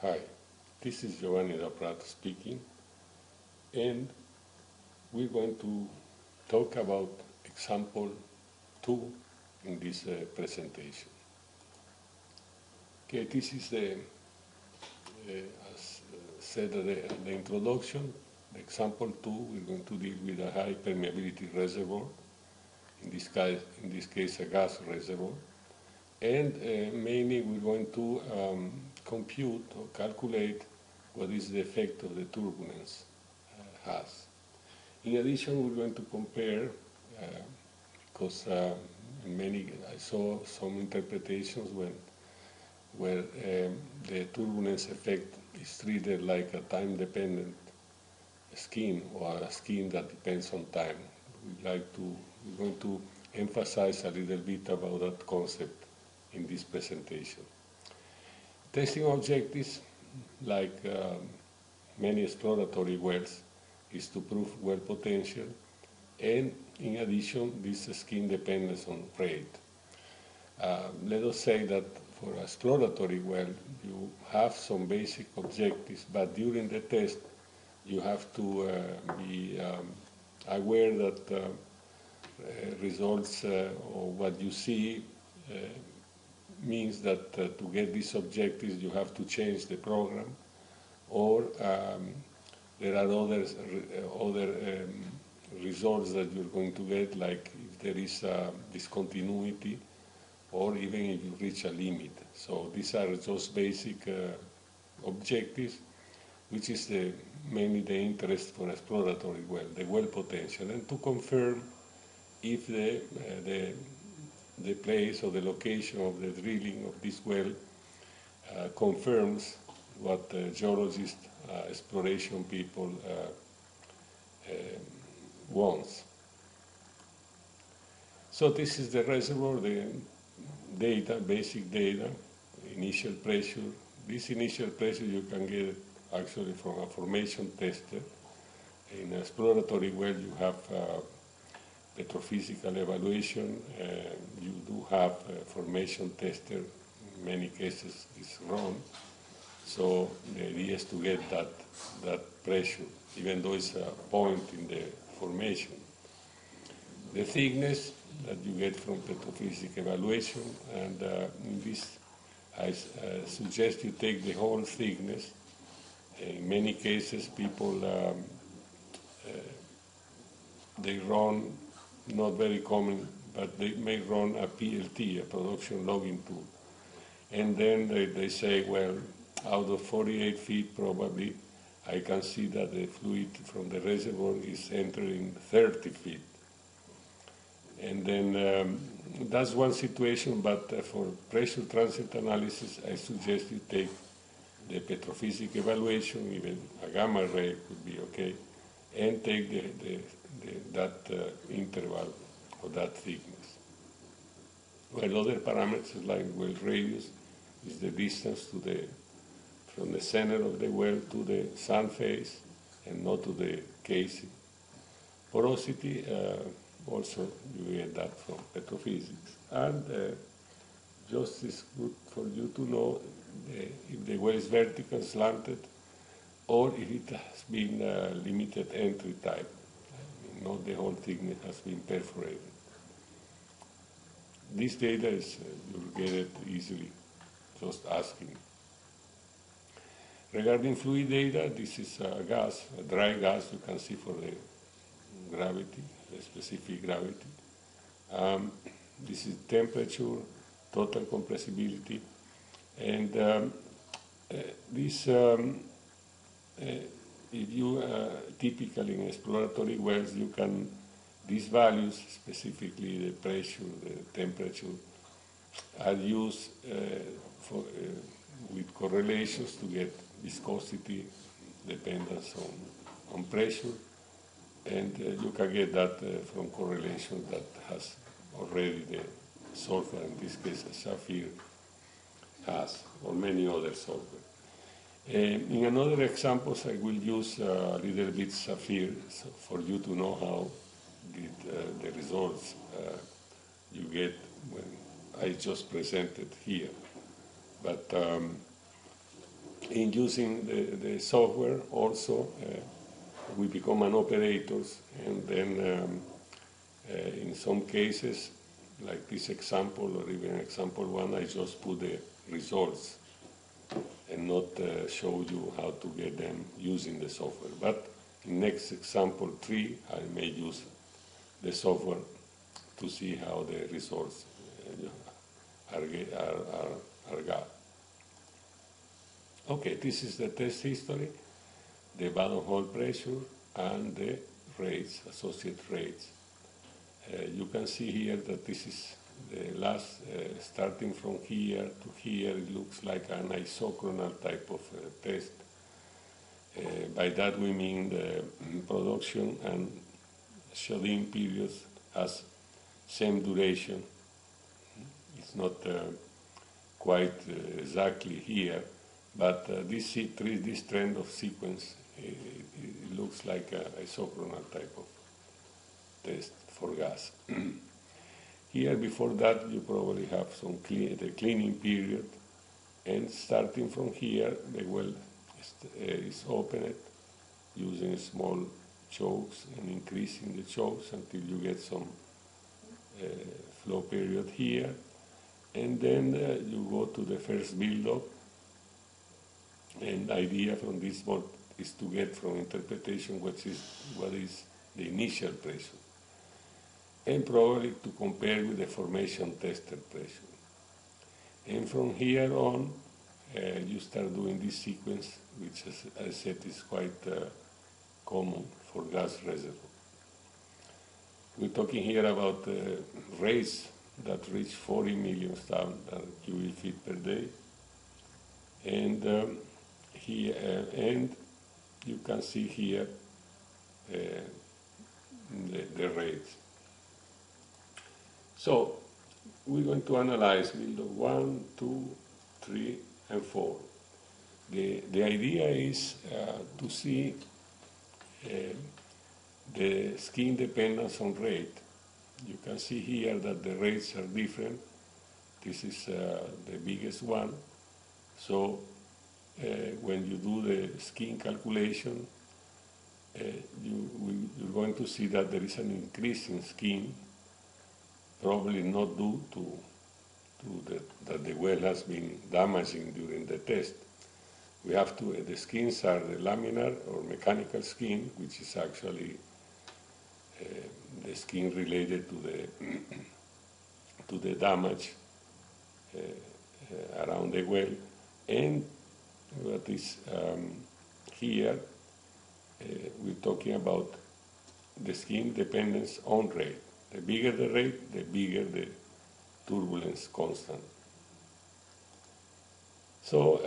Hi, this is Giovanni da Prato speaking, and we're going to talk about example 2 in this presentation. Okay, this is as said at the introduction, the example 2, we're going to deal with a high permeability reservoir, in this case a gas reservoir, and mainly we're going to compute or calculate what is the effect of the turbulence has. In addition, we're going to compare, because I saw some interpretations where the turbulence effect is treated like a time-dependent scheme or a scheme that depends on time. We're going to emphasize a little bit about that concept in this presentation. Testing objectives, like many exploratory wells, is to prove well potential, and in addition, this scheme depends on rate. Let us say that for exploratory well, you have some basic objectives, but during the test, you have to be aware that results or what you see means that to get these objectives, you have to change the program, or there are other results that you're going to get, like if there is a discontinuity, or even if you reach a limit. So these are just basic objectives, which is mainly the interest for exploratory well, the well potential, and to confirm if the place or the location of the drilling of this well confirms what geologists, exploration people wants. So this is the reservoir, the data, basic data, initial pressure. This initial pressure you can get actually from a formation tester. In exploratory well you have petrophysical evaluation, you do have a formation tester, in many cases is run. So the idea is to get that pressure, even though it's a point in the formation. The thickness that you get from petrophysical evaluation, and in this I suggest you take the whole thickness. In many cases people they run, not very common, but they may run a PLT, a production logging tool. And then they say, well, out of 48 feet probably, I can see that the fluid from the reservoir is entering 30 feet. And then that's one situation, but for pressure transit analysis, I suggest you take the petrophysical evaluation, even a gamma ray could be okay, and take that interval or that thickness. Well, other parameters like well radius is the distance from the center of the well to the sun face and not to the casing. Porosity, also you get that from petrophysics. And just is good for you to know if the well is vertical, slanted, or if it has been limited entry type. Not the whole thickness has been perforated. This data is, you'll get it easily, just asking. Regarding fluid data, this is a gas, a dry gas, you can see for the gravity, the specific gravity. This is temperature, total compressibility, and this, if you typically in exploratory wells, you can, these values, specifically the pressure, the temperature, are used with correlations to get viscosity dependence on pressure, and you can get that from correlation that has already the sulfur, in this case a sapphire, has, or many other sulfur. In another examples, I will use a little bit sapphire for you to know how the results you get when I just presented here. But in using the software also, we become an operators, and then in some cases, like this example or even example one, I just put the results and not show you how to get them using the software. But in next example 3, I may use the software to see how the results are got. Okay, this is the test history, the bottom hole pressure, and the rates, associated rates. You can see here that this is the last, starting from here to here, it looks like an isochronal type of test. By that we mean the production and shut-in periods has same duration. It's not quite exactly here, but this trend of sequence, it looks like an isochronal type of test for gas. Here, before that, you probably have the cleaning period, and starting from here, the well is opened using small chokes and increasing the chokes until you get some flow period here, and then you go to the first build-up, and the idea from this board is to get from interpretation what is the initial pressure, and probably to compare with the formation tested pressure. And from here on, you start doing this sequence, which, as I said, is quite common for gas reservoir. We're talking here about rates that reach 40 million standard cubic feet per day, and and you can see here the rates. So we're going to analyze build 1, 2, 3, and 4. The idea is to see the skin dependence on rate. You can see here that the rates are different. This is the biggest one. So when you do the skin calculation, you're going to see that there is an increase in skin, probably not due to that the well has been damaging during the test. We have to, the skins are the laminar or mechanical skin, which is actually the skin related to the damage around the well, and what is here, we're talking about the skin dependence on rate. The bigger the rate, the bigger the turbulence constant. So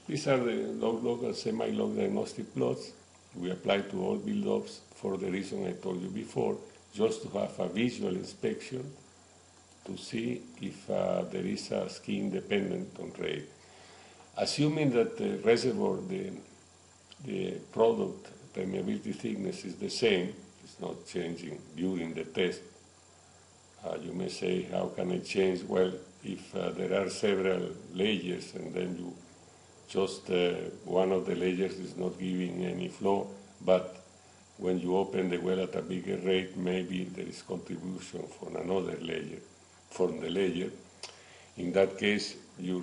these are the log and semi-log diagnostic plots we apply to all build-ups for the reason I told you before, just to have a visual inspection to see if there is a skin dependent on rate. Assuming that the reservoir, the product permeability thickness is the same, it's not changing during the test. You may say, how can it change? Well, if there are several layers and then you just one of the layers is not giving any flow, but when you open the well at a bigger rate, maybe there is contribution from another layer, from the layer. In that case, your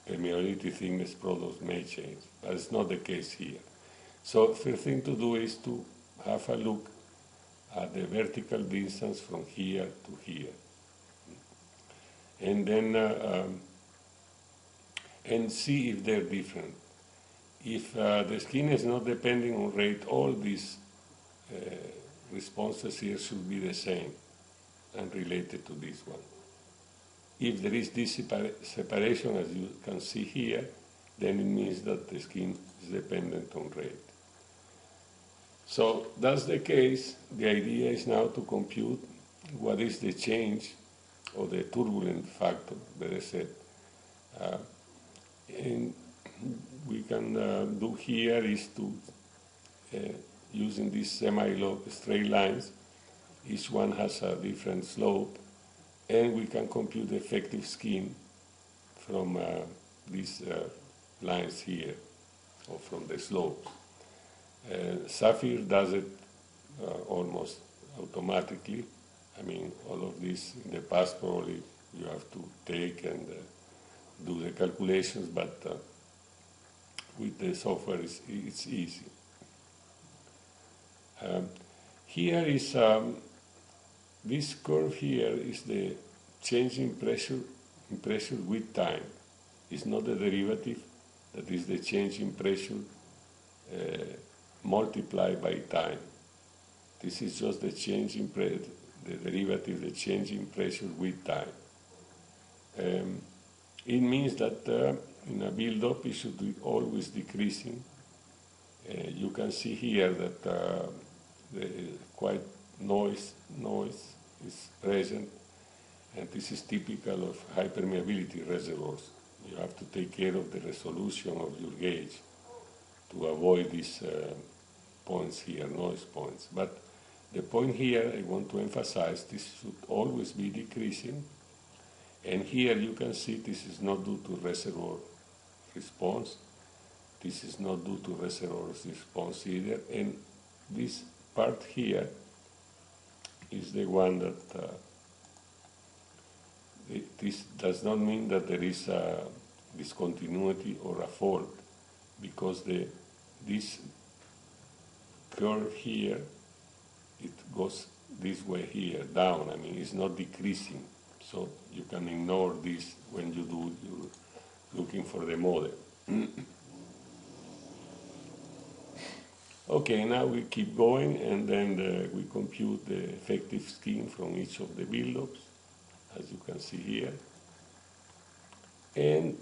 permeability thickness products may change, but it's not the case here. So first thing to do is to have a look at the vertical distance from here to here, and then and see if they're different. If the skin is not depending on rate, all these responses here should be the same and related to this one. If there is this separation, as you can see here, then it means that the skin is dependent on rate. So that's the case. The idea is now to compute what is the change or the turbulent factor, better said. And we can do here is to, using these semi-log straight lines, each one has a different slope, and we can compute the effective skin from this lines here, or from the slopes. Sapphire does it almost automatically. I mean, all of this in the past probably you have to take and do the calculations, but with the software it's easy. Here is this curve here is the change in pressure with time. It's not the derivative, that is the change in pressure multiplied by time. This is just the change in the derivative, the change in pressure with time. It means that in a build-up it should be always decreasing. You can see here that the quite noise is present, and this is typical of high permeability reservoirs. You have to take care of the resolution of your gauge to avoid these points here, noise points. But the point here I want to emphasize, this should always be decreasing. And here you can see this is not due to reservoir response. This is not due to reservoir response either. And this part here is the one that this does not mean that there is a discontinuity or a fault, because this curve here, it goes this way here, down. I mean, it's not decreasing. So you can ignore this when you do your looking for the model. Okay, now we keep going, and then we compute the effective scheme from each of the build-ups, as you can see here. And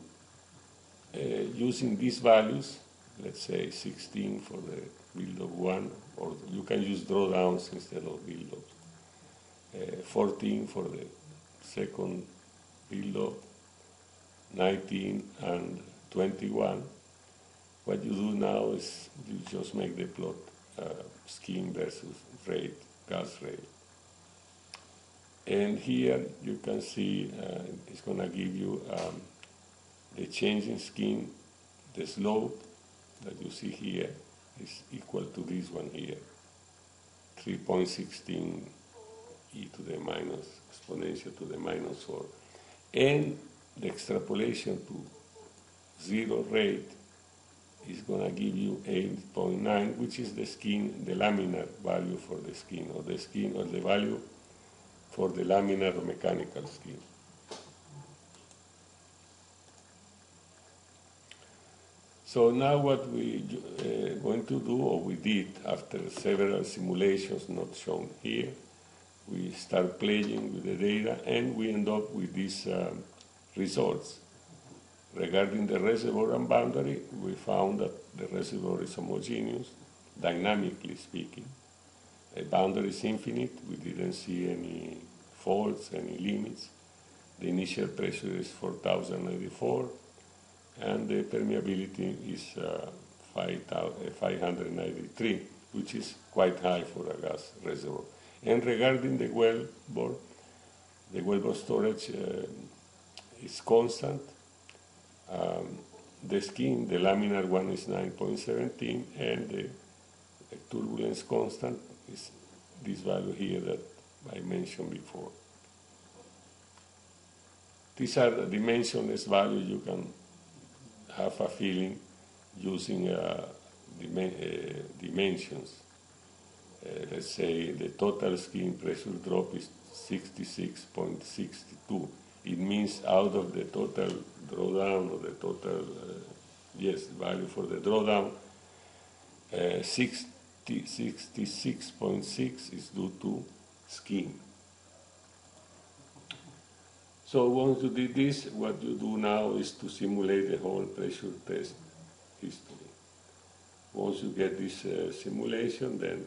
using these values, let's say 16 for the build-up 1, or you can use drawdowns instead of build-ups, 14 for the second build-up, 19 and 21. What you do now is you just make the plot scheme versus rate, gas rate. And here you can see it's going to give you the change in scheme. The slope that you see here is equal to this one here, 3.16 e to the minus exponential to the minus 4. And the extrapolation to zero rate is going to give you 8.9, which is the skin, the laminar value for the skin, or the skin, or the value for the laminar or mechanical skin. So now what we going to do, or we did after several simulations not shown here, we start playing with the data, and we end up with these results. Regarding the reservoir and boundary, we found that the reservoir is homogeneous, dynamically speaking. The boundary is infinite. We didn't see any faults, any limits. The initial pressure is 4,094, and the permeability is 593, which is quite high for a gas reservoir. And regarding the wellbore storage is constant. The skin, the laminar one, is 9.17, and the turbulence constant is this value here that I mentioned before. These are the dimensionless values. You can have a feeling using dimensions. Let's say the total skin pressure drop is 66.62. It means out of the total drawdown, or the total, value for the drawdown, 66.6 is due to skin. So once you did this, what you do now is to simulate the whole pressure test history. Once you get this simulation, then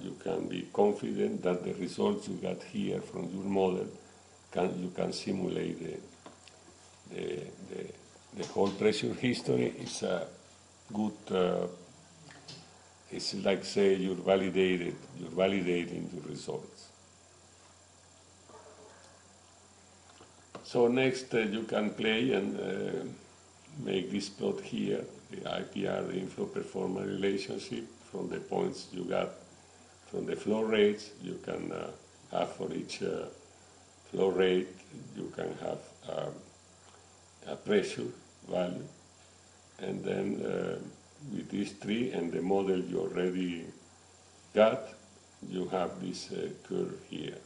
you can be confident that the results you got here from your model, you can simulate the whole pressure history. It's a good, it's like, say, you're validating the results. So next you can play and make this plot here, the IPR, the inflow performance relationship from the points you got from the flow rates. You can have for each flow rate, you can have a pressure value. And then with these three and the model you already got, you have this curve here.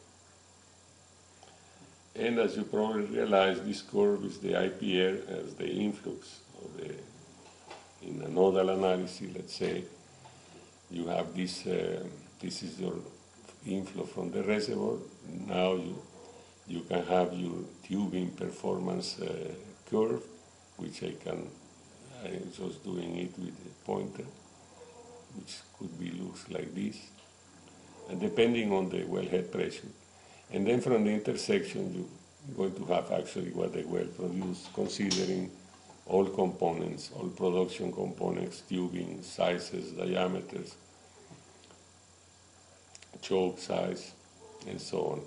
And as you probably realize, this curve is the IPR as the influx of the, in a nodal analysis, let's say, you have this, this is your inflow from the reservoir. Now you can have your tubing performance curve, which I'm just doing it with a pointer, which could be looks like this, and depending on the wellhead pressure. And then from the intersection, you're going to have actually what the well produced, considering all components, all production components, tubing, sizes, diameters, choke size, and so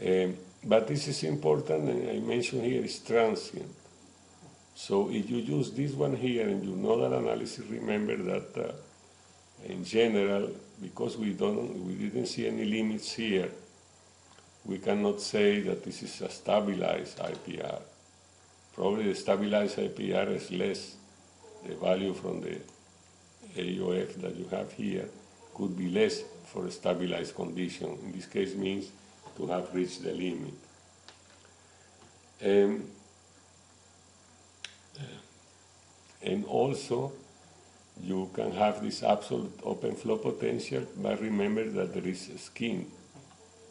on. But this is important, and I mentioned here, is transient. So if you use this one here in your nodal analysis, remember that in general, because we didn't see any limits here, we cannot say that this is a stabilized IPR. Probably the stabilized IPR is less. The value from the AOF that you have here could be less for a stabilized condition. In this case means to have reached the limit. And also, you can have this absolute open flow potential, but remember that there is a skin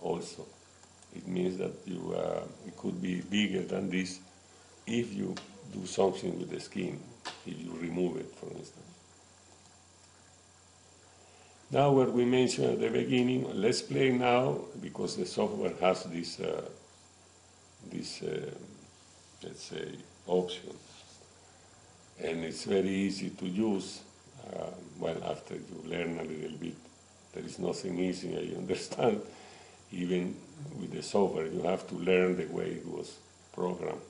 also. It means that it could be bigger than this if you do something with the skin, if you remove it, for instance. Now, what we mentioned at the beginning, let's play now, because the software has this, let's say, option. And it's very easy to use. Well, after you learn a little bit, there is nothing easy, I understand. Even with the software, you have to learn the way it was programmed.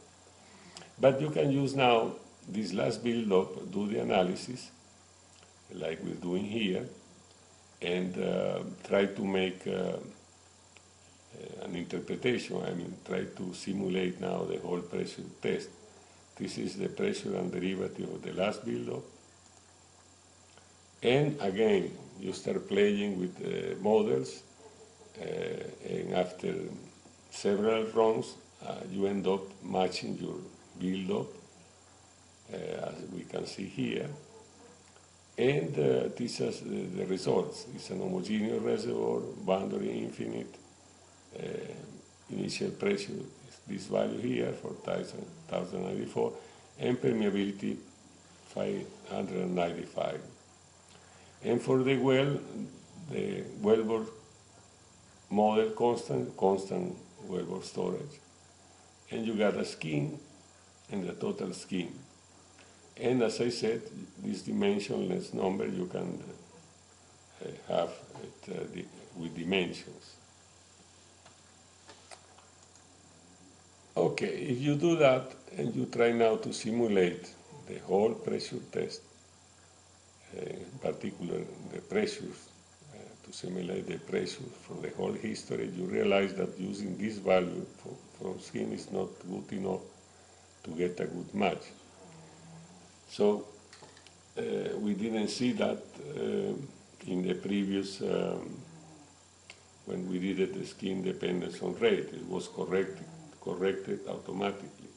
But you can use now this last build-up, do the analysis, like we're doing here, and try to make an interpretation. I mean, try to simulate now the whole pressure test. This is the pressure and derivative of the last build-up. And again, you start playing with models, and after several runs, you end up matching your build-up, as we can see here. And this is the results. It's an homogeneous reservoir, boundary infinite, initial pressure is this value here, 4,094, and permeability 595. And for the well, the wellbore model constant wellbore storage. And you got a skin and the total skin. And as I said, this dimensionless number you can have it, with dimensions. Okay, if you do that and you try now to simulate the whole pressure test, in particular the pressures, to simulate the pressure for the whole history, you realize that using this value from skin is not good enough to get a good match. So we didn't see that in the previous, when we did it, the skin dependence on rate. It was corrected automatically.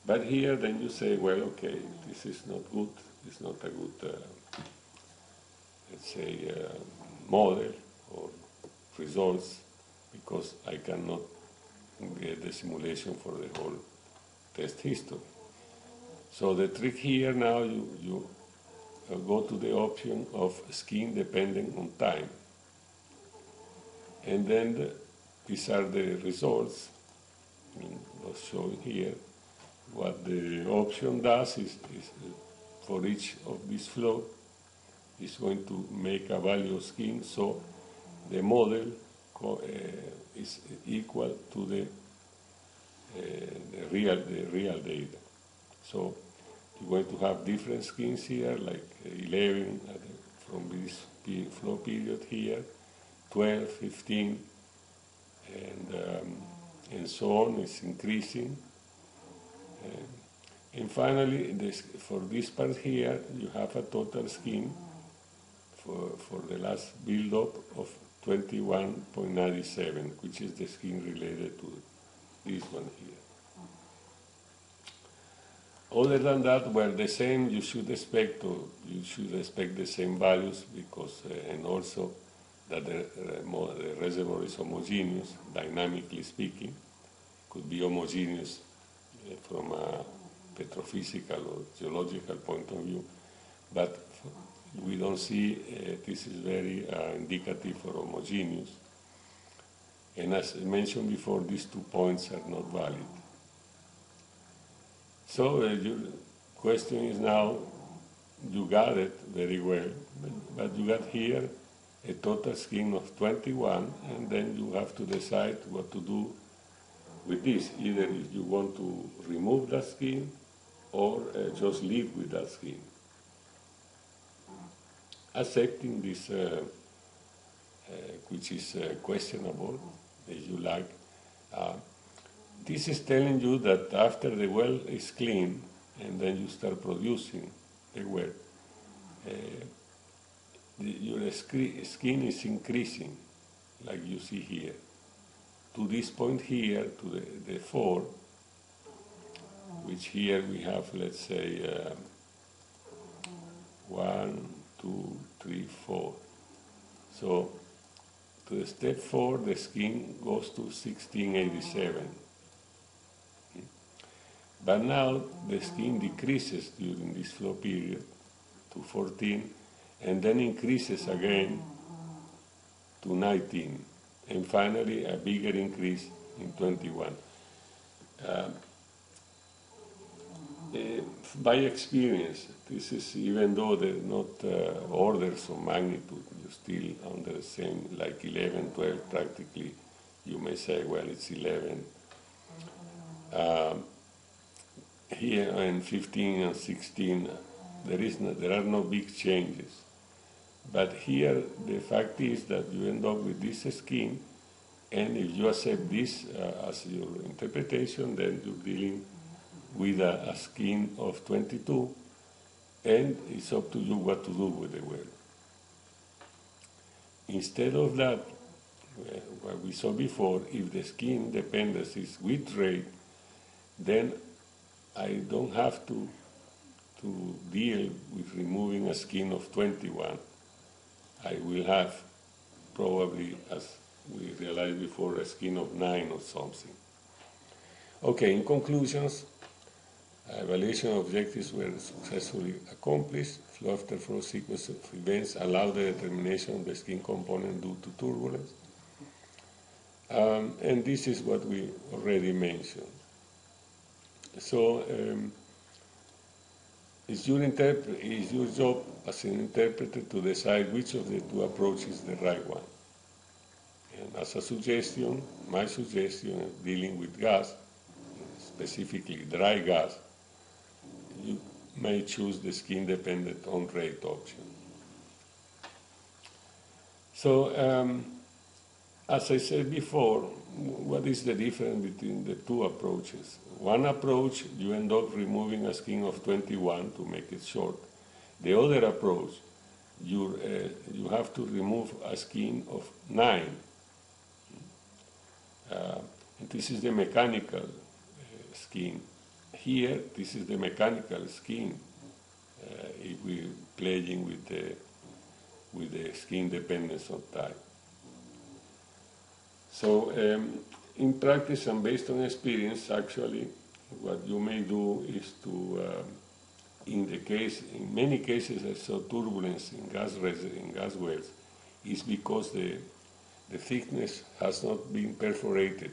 But here then you say, well, okay, this is not good. It's not a good, let's say, model or results, because I cannot get the simulation for the whole test history. So the trick here now, you go to the option of skin dependent on time. And then these are the results. I mean, was showing here. What the option does is for each of this flow, is going to make a value of skin, so the model is equal to the real data. So you're going to have different skins here, like 11 from this flow period here, 12, 15, and so on. It's increasing. And finally, for this part here, you have a total skin for the last build-up of 21.97, which is the skin related to this one here. Other than that, well, the same you should expect the same values because, and also that the reservoir is homogeneous, dynamically speaking, could be homogeneous from a petrophysical or geological point of view, but we don't see this is very indicative for homogeneous. And as I mentioned before, these 2 points are not valid. So your question is now, you got it very well, but you got here a total skin of 21, and then you have to decide what to do with this. Either if you want to remove that skin or just live with that skin. Accepting this, which is questionable, if you like, this is telling you that after the well is clean and then you start producing the well, your skin is increasing, like you see here, to this point here, to the 4, which here we have, let's say, 1, 2, 3, 4. So to the step 4, the skin goes to 1687. But now the skin decreases during this flow period to 14, and then increases again to 19, and finally a bigger increase in 21. By experience, this is, even though they're not orders of magnitude, you're still under the same, like 11, 12 practically, you may say, well, it's 11. Here in 15 and 16, there are no big changes. But here, the fact is that you end up with this skin, and if you accept this as your interpretation, then you're dealing with a skin of 22, and it's up to you what to do with the well. Instead of that, what we saw before, if the skin dependence is width rate, then I don't have to deal with removing a skin of 21. I will have probably, as we realized before, a skin of 9 or something. Okay, in conclusions, evaluation objectives were successfully accomplished. Flow after flow sequence of events allowed the determination of the skin component due to turbulence. And this is what we already mentioned. So it's your job as an interpreter to decide which of the 2 approaches is the right one. And as a suggestion, my suggestion is dealing with gas, specifically dry gas, you may choose the skin-dependent on-rate option. So, as I said before, what is the difference between the 2 approaches? One approach, you end up removing a skin of 21 to make it short. The other approach, you have to remove a skin of 9. And this is the mechanical skin. Here, this is the mechanical skin if we're playing with the skin dependence of time. So in practice and based on experience, actually, what you may do is to, in many cases I saw turbulence in gas wells, is because the thickness has not been perforated.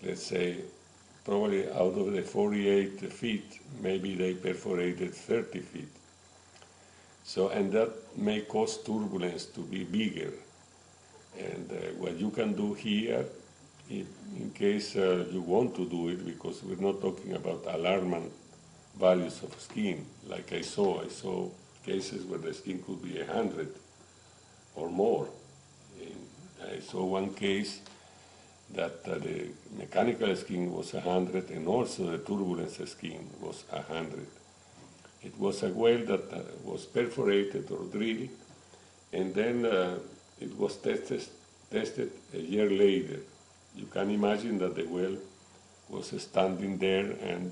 Let's say, probably out of the 48 feet, maybe they perforated 30 feet. So, and that may cause turbulence to be bigger. And what you can do here in case you want to do it, because we're not talking about alarmant values of skin, like I saw cases where the skin could be 100 or more. I saw one case that the mechanical skin was 100 and also the turbulence skin was 100. It was a well that was perforated or drilled, and then it was tested a year later. You can imagine that the well was standing there and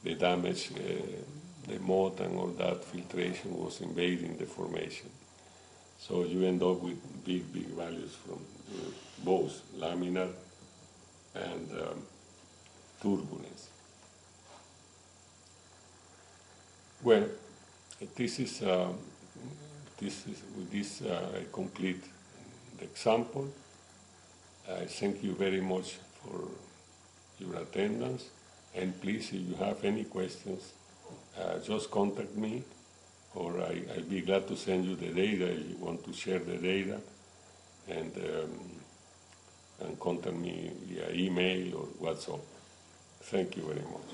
the damage, the mold and all that filtration was invading the formation. So you end up with big values from both laminar and turbulence. Well, this is with this I complete the example. I thank you very much for your attendance, and please, if you have any questions, just contact me, or I'll be glad to send you the data if you want to share the data, and contact me via email or WhatsApp. Thank you very much.